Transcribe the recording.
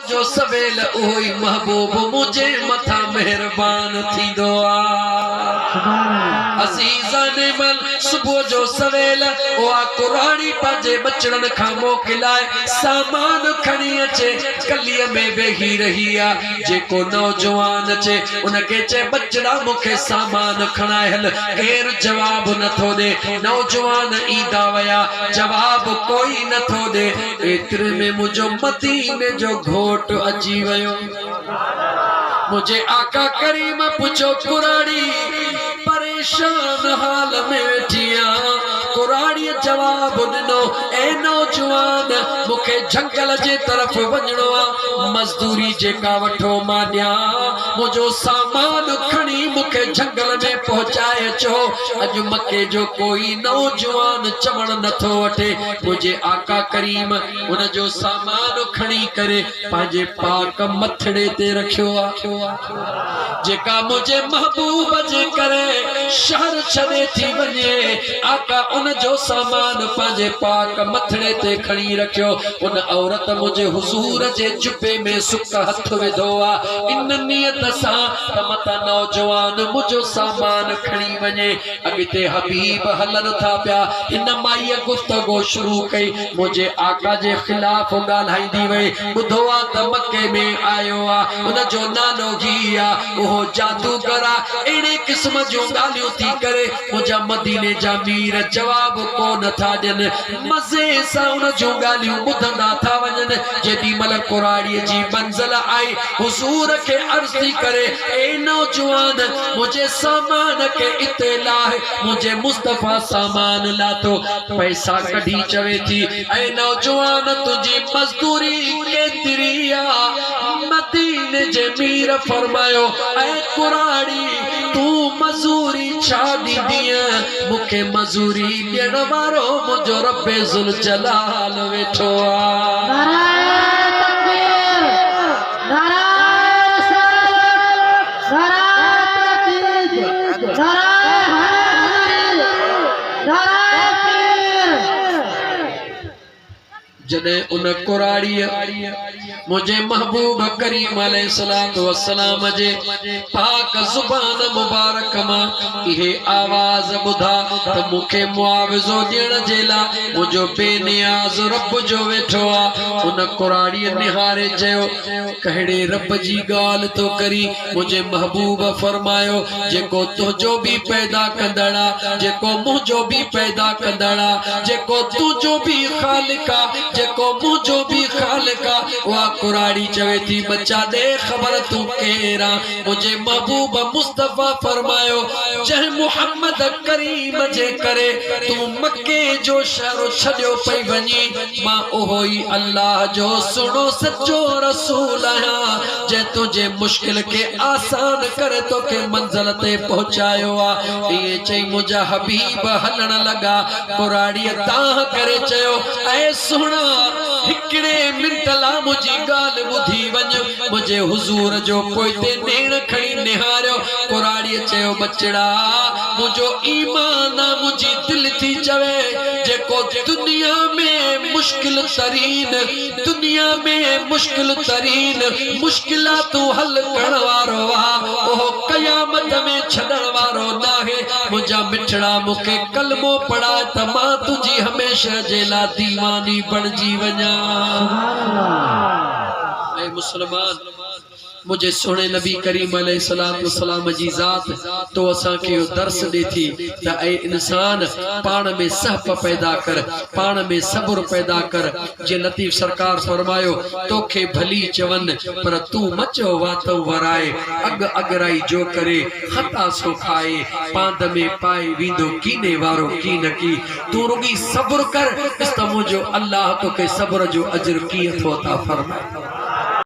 जो सवेल ओही महबूब मुझे मथा मेहरबान थी दुआ अजीज़ान मन सुबह जो सवेल ओआ कुरानी पाजे बचड़न खा मोकिलाए सामान खणी अचे गलीअ में वेही रही आ जेको नौजवान अचे उनके चे बचड़ा मुखे सामान खणाए हल केर जवाब नथो दे नौजवान ईंदा वया जवाब कोई नथो दे एतिरे में मुझो मदीने जो घोट अची वयो मुझे आका करीम पुछो कुरानी परेशान हाल में वेठिया कुरानी जवाब दिनो ए नौजवान मुखे जंगल जे तरफ वञणो आ मजदूरी जेका वठो मां ॾिया मुझो सामान खणी मुखे जंगल में पहुंचाए चो अज मके जो कोई नौजवान चवण नथो वठे मुझे आका करीम उन जो सामान खणी करे पांजे पाक मथड़े ते रखियो आ जेका मुझे महबूब जे करे शहर छड़े थी वने आका उन जो सामान पांजे पाक मथड़े ते खणी रखियो उन औरत मुझे हुजूर जे जुबे में सुक हथ विधो आ इन नियत सा मता नौजवान मुझो सामान खणी वने अगते हबीब हलन था पिया इन माई गुफ्तगो शुरू कई मुझे आका जे खिलाफ गाल्हाईंदी वई बुधो आ त मक्के में आयो आ उन जो नालो ही आ ओहो जादूगर आ एड़े किस्म जो गालियों थी करे मुझा मदीने जा मीर जवाब को न था ॾियन मज़े सां उन जो गालियों ॿुधंदा था वञन जेॾी महिल कुराड़ीअ जी मंज़िल आई हुज़ूर खे अर्ज़ थी करे ए नौजवान मुझे सामान के इत्तला है मुझे मुस्तफा सामान लातो पैसा कढी चवे थी ए नौजवान तुझी मजदूरी केतिरी आ मदीने जे मीर फरमायो ए कुराड़ी तू मजूरी छा ॾींदीअ मुखे मजूरी ॾियण वारो मुंहिंजो रब्बे ज़ुल जलाल वेठो आ जने उन कुराड़ी मुझे महबूब करीम अलैहिस्सलातु वस्सलाम जे पाक जुबान मुबारक मां इहे आवाज बुधा त मुखे मुआविज़ो ॾियण जे ला मुझो बेनियाज़ रब जो वेठो आ उन कुराड़ी निहारे चयो कहिड़े रब जी ॻाल्हि तो करी मुझे महबूब फरमायो जेको तुंहिंजो भी पैदा कंदड़ा जेको मुंहिंजो भी पैदा कंदड़ा जेको तुंहिंजो भी ख़ालिक आ जेको मुझो भी खालिका वा कुराड़ी चवे थी बच्चा दे खबर तू केरा मुझे महबूब मुस्तफा फरमायो जह मोहम्मद करीम जे करे तू मक्के जो शहर छड़ियो पई वनी मां ओही अल्लाह जो सुनो सच्चो रसूल आया जे तुझे मुश्किल के आसान करे तो के मंजिल ते पहुंचायो आ ये चई मुझा हबीब हलण लगा कुराड़ी ताह करे चयो ऐ सुना हिकड़े मिंट ला मुझी गाल बुधी वञ मुझे हुजूर जो पोइते नेण खणी निहारियो कुराड़ी चयो बचड़ा मुझो ईमान मुझी दिल थी चवे जेको दुनिया में मुश्किल तरीन मुश्किलातू हल करण वारो आ ओहो कयामत में छड़ण वारो नाहे मुझा मिठड़ा मुखे कलमो पढ़ा त मां तुझी हमेशा जे ला दीवानी बणजी वञा ऐ मुसलमान मुझे सोने नबी करीम अलैहिस्सलाम जी जात तो असा के दर्स दे थी त ए इंसान पान में सहप पैदा कर पान में सब्र पैदा कर जे लतीफ सरकार फरमायो तोखे भली चवन पर तू मचो वातो वराए अग अगराई जो करे हता सो खाए पांद में पाए विंदो कीने वारो की न की तू रुगी सब्र कर इस मुझो अल्लाह तो के सब्र जो अजर की अथो ता फरमाए